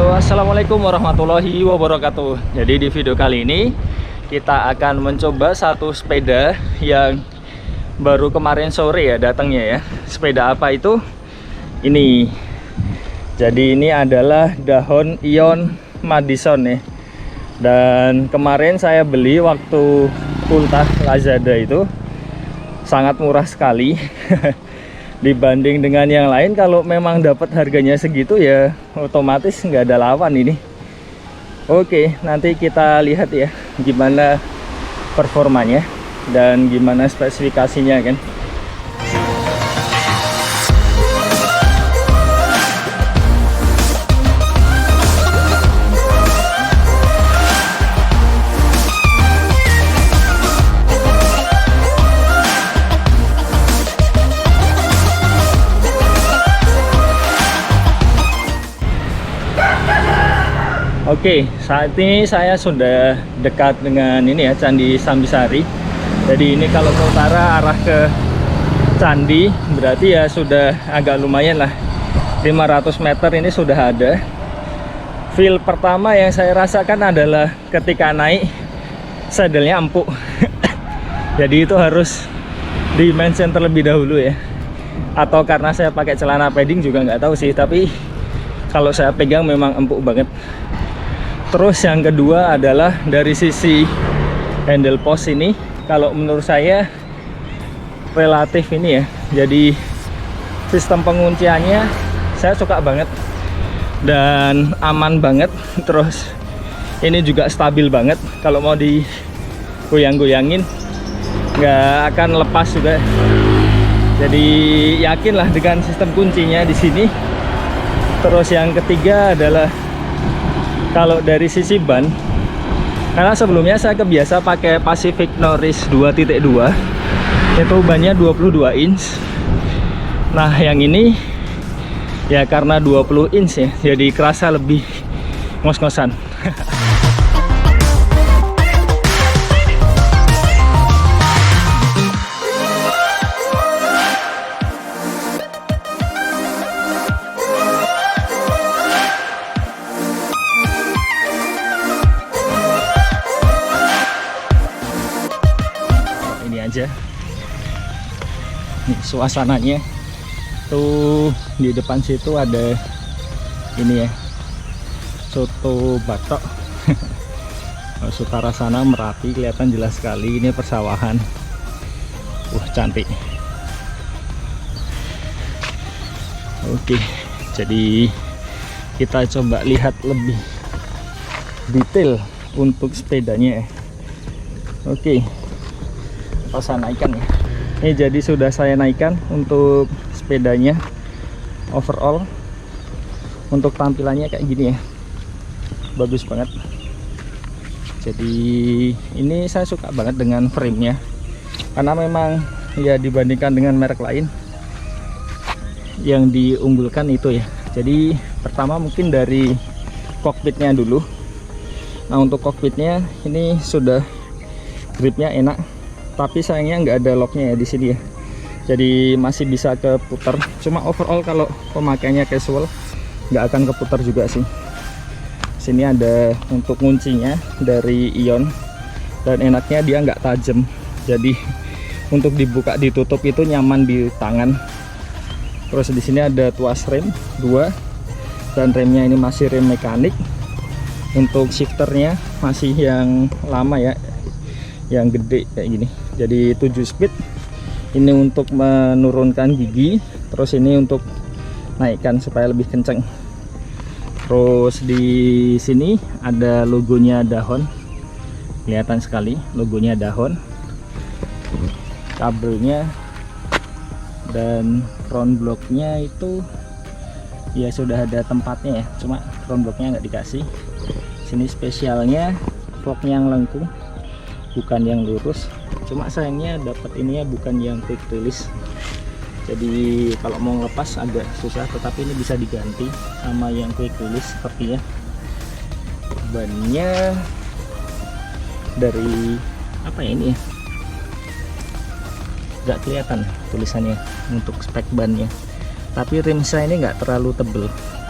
Halo, assalamualaikum warahmatullahi wabarakatuh. Jadi di video kali ini kita akan mencoba satu sepeda yang baru kemarin sore ya datangnya ya. Sepeda apa itu? Ini. Jadi ini adalah Dahon Ion Madison ya. Dan kemarin saya beli waktu ultah Lazada itu sangat murah sekali. Dibanding dengan yang lain, kalau memang dapat harganya segitu ya otomatis nggak ada lawan ini. Oke, nanti kita lihat ya gimana performanya dan gimana spesifikasinya kan. Oke, saat ini saya sudah dekat dengan ini ya, Candi Sambisari. Jadi ini kalau ke utara arah ke Candi, berarti ya sudah agak lumayan lah, 500 meter ini sudah ada. Feel pertama yang saya rasakan adalah ketika naik, sadelnya empuk. Jadi itu harus di mention terlebih dahulu ya. Atau karena saya pakai celana padding juga nggak tahu sih, tapi kalau saya pegang memang empuk banget. Terus yang kedua adalah dari sisi handle post ini, kalau menurut saya relatif ini ya, jadi sistem pengunciannya saya suka banget dan aman banget. Terus ini juga stabil banget, kalau mau digoyang-goyangin nggak akan lepas juga. Jadi yakinlah dengan sistem kuncinya di sini. Terus yang ketiga adalah kalau dari sisi ban, karena sebelumnya saya kebiasa pakai Pacific Norris 2.2, itu bannya 22 inch. Nah yang ini ya karena 20 inch ya, jadi kerasa lebih ngos-ngosan. Aja nih suasananya tuh, di depan situ ada ini ya, soto batok. Utara sana Merapi kelihatan jelas sekali, ini persawahan. Cantik. Oke, jadi kita coba lihat lebih detail untuk sepedanya. Oke, saya naikkan ya. Ini jadi sudah saya naikkan untuk sepedanya. Overall untuk tampilannya kayak gini ya, bagus banget. Jadi ini saya suka banget dengan framenya, karena memang ya dibandingkan dengan merek lain yang diunggulkan itu ya. Jadi pertama mungkin dari cockpitnya dulu. Nah untuk cockpitnya ini sudah gripnya enak, tapi sayangnya nggak ada locknya ya di sini ya, jadi masih bisa keputar. Cuma overall kalau pemakaiannya casual nggak akan keputar juga sih. Sini ada untuk kuncinya dari Ion, dan enaknya dia nggak tajam, jadi untuk dibuka ditutup itu nyaman di tangan. Terus di sini ada tuas rem 2, dan remnya ini masih rem mekanik. Untuk shifternya masih yang lama ya, yang gede kayak gini, jadi 7 speed. Ini untuk menurunkan gigi, terus ini untuk naikkan supaya lebih kenceng. Terus di sini ada logonya Dahon, kelihatan sekali logonya Dahon. Kabelnya dan front blocknya itu ya sudah ada tempatnya ya, cuma front blocknya nggak dikasih. Sini spesialnya forknya yang lengkung, bukan yang lurus. Cuma sayangnya dapat ininya bukan yang quick release, jadi kalau mau ngelepas agak susah, tetapi ini bisa diganti sama yang quick release sepertinya. Bannya dari apa ya ini ya, nggak kelihatan tulisannya untuk spek bannya, tapi rim saya ini nggak terlalu tebel.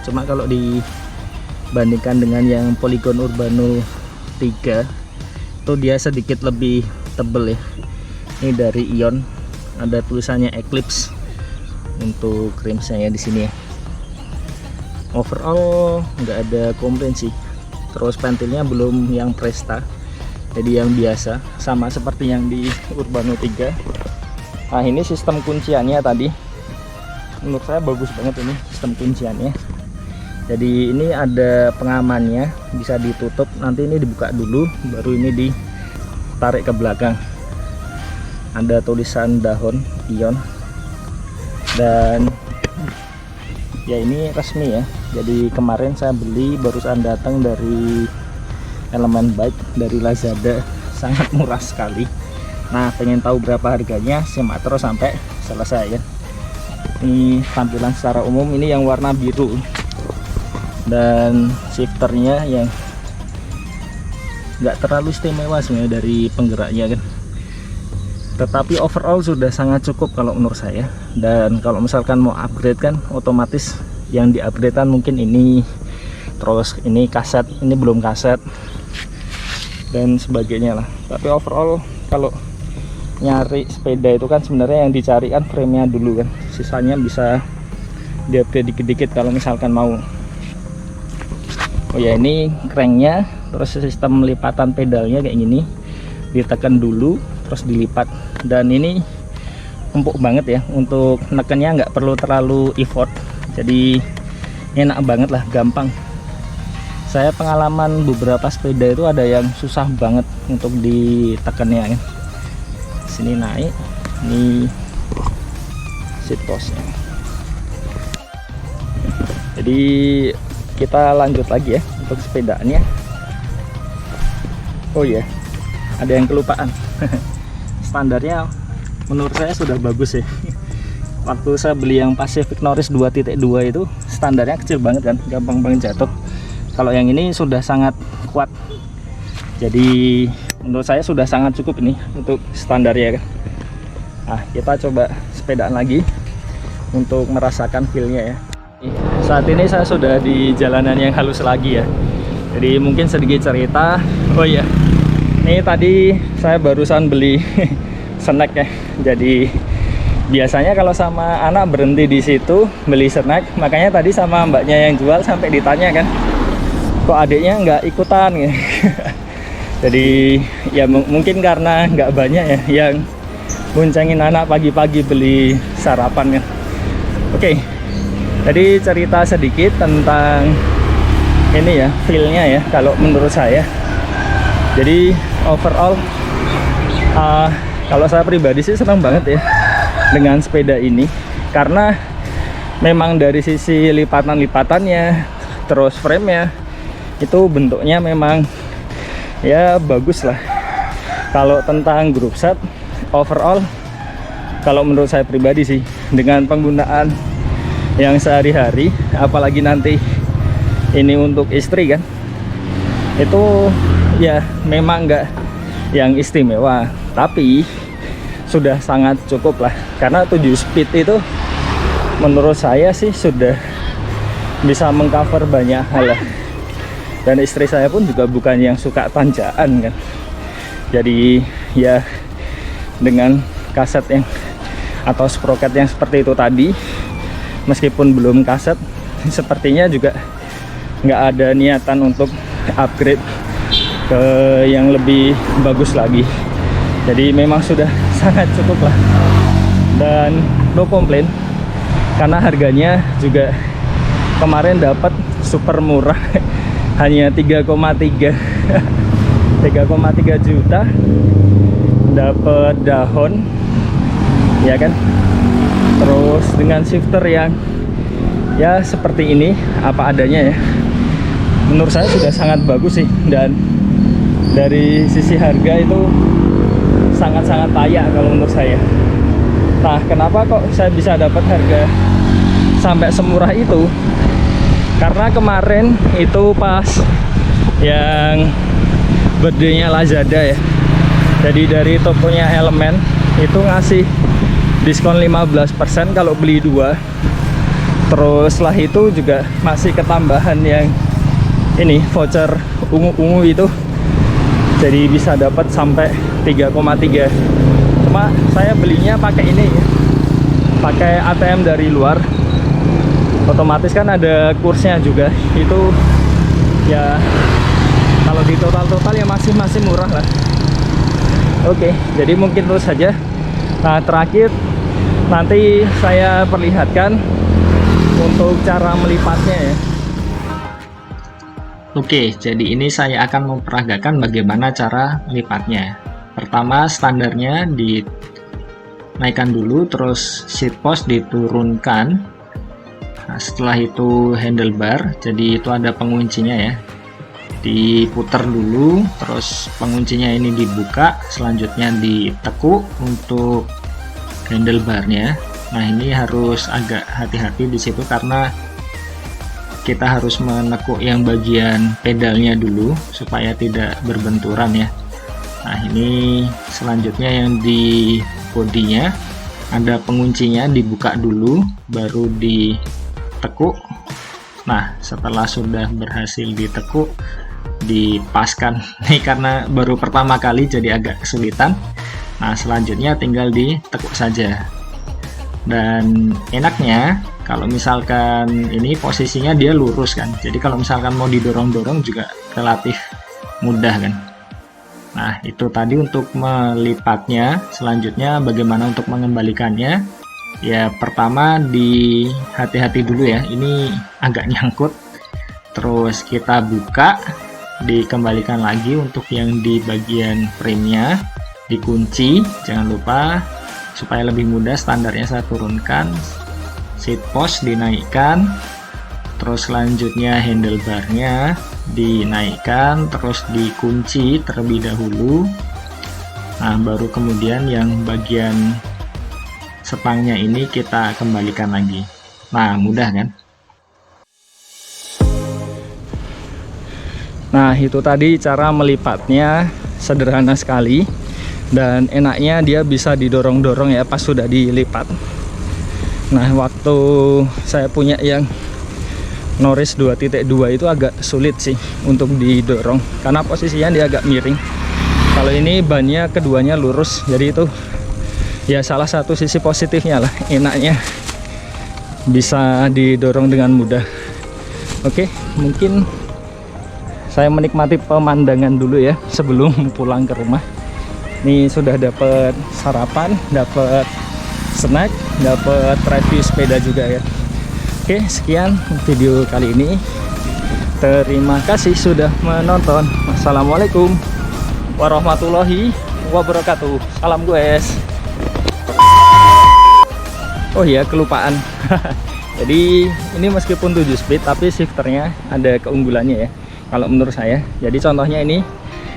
Cuma kalau di bandingkan dengan yang Polygon Urbano 3 itu dia sedikit lebih tebel ya. Ini dari Ion, ada tulisannya Eclipse untuk rimsnya ya di sini ya. Overall nggak ada komplain sih. Terus pentilnya belum yang Presta, jadi yang biasa, sama seperti yang di Urbano 3. Nah ini sistem kunciannya tadi, menurut saya bagus banget ini sistem kunciannya. Jadi ini ada pengamannya, bisa ditutup, nanti ini dibuka dulu, baru ini ditarik ke belakang. Ada tulisan dahon Ion, dan ya ini resmi ya. Jadi kemarin saya beli, barusan datang dari Elemen Bike dari Lazada, sangat murah sekali. Nah pengen tahu berapa harganya, simak terus sampai selesai ya. Ini tampilan secara umum, ini yang warna biru, dan shifternya yang nggak terlalu istimewa sebenarnya dari penggeraknya kan, tetapi overall sudah sangat cukup kalau menurut saya. Dan kalau misalkan mau upgrade kan otomatis yang di upgrade kan mungkin ini, terus ini kaset, ini belum kaset dan sebagainya lah. Tapi overall kalau nyari sepeda itu kan sebenarnya yang dicari kan frame-nya dulu kan, sisanya bisa di-upgrade dikit-dikit kalau misalkan mau. Oh ya, ini cranknya, terus sistem lipatan pedalnya kayak gini, ditekan dulu terus dilipat. Dan ini empuk banget ya, untuk nekennya nggak perlu terlalu effort, jadi enak banget lah, gampang. Saya pengalaman beberapa sepeda itu ada yang susah banget untuk ditekannya ya. Sini naik, ini seat postnya. Jadi kita lanjut lagi ya untuk sepedaannya. Oh iya, ada yang kelupaan. Standarnya menurut saya sudah bagus ya. Waktu saya beli yang Pacific Norris 2.2 itu standarnya kecil banget kan, gampang banget jatuh. Kalau yang ini sudah sangat kuat, jadi menurut saya sudah sangat cukup ini untuk standarnya kan. Nah kita coba sepedaan lagi untuk merasakan feel-nya ya. Saat ini saya sudah di jalanan yang halus lagi ya, jadi mungkin sedikit cerita. Oh iya, ini tadi saya barusan beli snack ya. Jadi biasanya kalau sama anak berhenti di situ beli snack, makanya tadi sama mbaknya yang jual sampai ditanya kan, kok adiknya nggak ikutan ya. Jadi ya mungkin karena nggak banyak ya yang boncengin anak pagi-pagi beli sarapan kan. Oke, jadi cerita sedikit tentang ini ya, feel-nya ya kalau menurut saya. Jadi overall kalau saya pribadi sih senang banget ya dengan sepeda ini, karena memang dari sisi lipatan-lipatannya, terus frame-nya itu bentuknya memang ya bagus lah. Kalau tentang group set overall, kalau menurut saya pribadi sih, dengan penggunaan yang sehari-hari, apalagi nanti ini untuk istri kan, itu ya memang enggak yang istimewa, tapi sudah sangat cukup lah. Karena 7 speed itu menurut saya sih sudah bisa mengcover banyak hal lah. Dan istri saya pun juga bukan yang suka tanjakan kan, jadi ya dengan kaset yang atau sprocket yang seperti itu tadi, meskipun belum kaset, sepertinya juga nggak ada niatan untuk upgrade ke yang lebih bagus lagi. Jadi memang sudah sangat cukup lah, dan no komplain, karena harganya juga kemarin dapat super murah. Hanya 3,3 juta dapat dahon ya kan, terus dengan shifter yang ya seperti ini apa adanya ya. Menurut saya sudah sangat bagus sih, dan dari sisi harga itu sangat-sangat layak kalau menurut saya. Nah kenapa kok saya bisa dapat harga sampai semurah itu? Karena kemarin itu pas yang birthday-nya Lazada ya, jadi dari tokonya Elemen itu ngasih diskon 15% kalau beli 2. Terus setelah itu juga masih ketambahan yang ini voucher ungu-ungu itu, jadi bisa dapat sampai 3,3. Cuma saya belinya pakai ini ya, pakai ATM dari luar, otomatis kan ada kursnya juga itu ya. Kalau di total ya masih murah lah. Oke, jadi mungkin terus saja. Nah, terakhir nanti saya perlihatkan untuk cara melipatnya ya. Oke, jadi ini saya akan memperagakan bagaimana cara melipatnya. Pertama, standarnya dinaikkan dulu, terus seat post diturunkan. Nah, setelah itu handlebar, jadi itu ada penguncinya ya, diputar dulu, terus penguncinya ini dibuka, selanjutnya ditekuk untuk handlebarnya. Nah, ini harus agak hati-hati di situ karena kita harus menekuk yang bagian pedalnya dulu supaya tidak berbenturan ya. Nah, ini selanjutnya yang di bodinya ada penguncinya, dibuka dulu baru ditekuk. Nah, setelah sudah berhasil ditekuk, dipaskan nih karena baru pertama kali jadi agak kesulitan. Nah, selanjutnya tinggal ditekuk saja. Dan enaknya kalau misalkan ini posisinya dia lurus kan, jadi kalau misalkan mau didorong-dorong juga relatif mudah kan. Nah, itu tadi untuk melipatnya. Selanjutnya bagaimana untuk mengembalikannya ya. Pertama di hati-hati dulu ya, ini agak nyangkut, terus kita buka, dikembalikan lagi. Untuk yang di bagian frame-nya dikunci, jangan lupa supaya lebih mudah. Standarnya saya turunkan, seat post dinaikkan, terus selanjutnya handlebarnya dinaikkan, terus dikunci terlebih dahulu. Nah, baru kemudian yang bagian sepangnya ini kita kembalikan lagi. Nah, mudah kan? Nah, itu tadi cara melipatnya, sederhana sekali. Dan enaknya dia bisa didorong-dorong ya pas sudah dilipat. Nah, waktu saya punya yang Norris 2.2 itu agak sulit sih untuk didorong karena posisinya dia agak miring. Kalau ini bannya keduanya lurus, jadi itu ya salah satu sisi positifnya lah, enaknya bisa didorong dengan mudah. Oke, mungkin saya menikmati pemandangan dulu ya sebelum pulang ke rumah. Ini sudah dapat sarapan, dapat snack, dapat review sepeda juga ya. Oke, sekian video kali ini. Terima kasih sudah menonton. Wassalamualaikum warahmatullahi wabarakatuh. Salam guys. Oh iya, kelupaan. Jadi ini meskipun 7 speed tapi shifternya ada keunggulannya ya kalau menurut saya. Jadi contohnya ini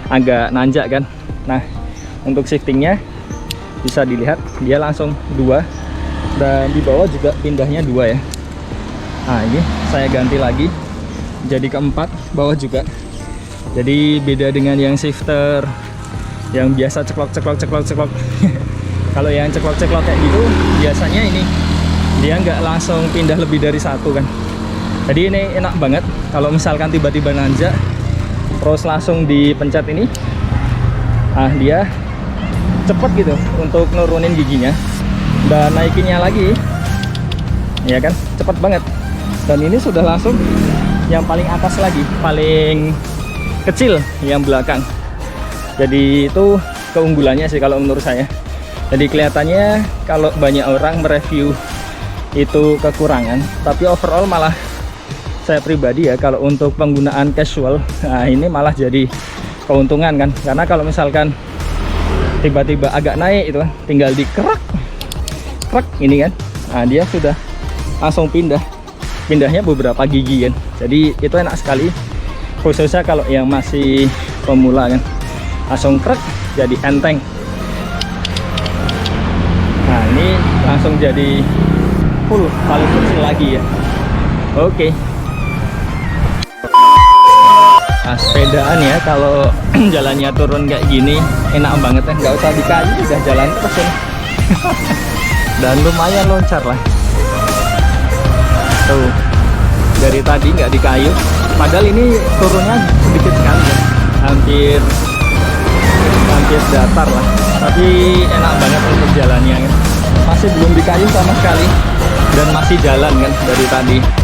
agak nanjak kan. Nah, untuk shiftingnya bisa dilihat dia langsung 2, dan di bawah juga pindahnya 2 ya. Nah, ini saya ganti lagi jadi keempat, bawah juga. Jadi beda dengan yang shifter yang biasa ceklok. Kalau yang ceklok kayak gitu biasanya ini dia nggak langsung pindah lebih dari 1 kan. Jadi ini enak banget kalau misalkan tiba-tiba nanjak terus langsung dipencet ini. Nah, dia cepet gitu untuk nurunin giginya dan naikinnya lagi ya kan, cepet banget. Dan ini sudah langsung yang paling atas lagi, paling kecil yang belakang. Jadi itu keunggulannya sih kalau menurut saya. Jadi kelihatannya kalau banyak orang mereview itu kekurangan, tapi overall malah saya pribadi ya kalau untuk penggunaan casual, nah ini malah jadi keuntungan kan. Karena kalau misalkan tiba-tiba agak naik itu kan, tinggal dikrek ini kan, nah dia sudah langsung pindahnya beberapa gigi kan. Jadi itu enak sekali, khususnya kalau yang masih pemula kan, langsung krek jadi enteng. Nah, ini langsung jadi full, paling kecil lagi ya. Oke. Nah, sepedaan ya kalau jalannya turun kayak gini enak banget ya, nggak usah dikayu udah jalan terus ya. Dan lumayan loncar lah tuh, dari tadi nggak di kayu, padahal ini turunnya sedikit sekali ya, hampir datar lah, tapi enak banget untuk jalannya kan. Masih belum di kayu sama sekali dan masih jalan kan dari tadi.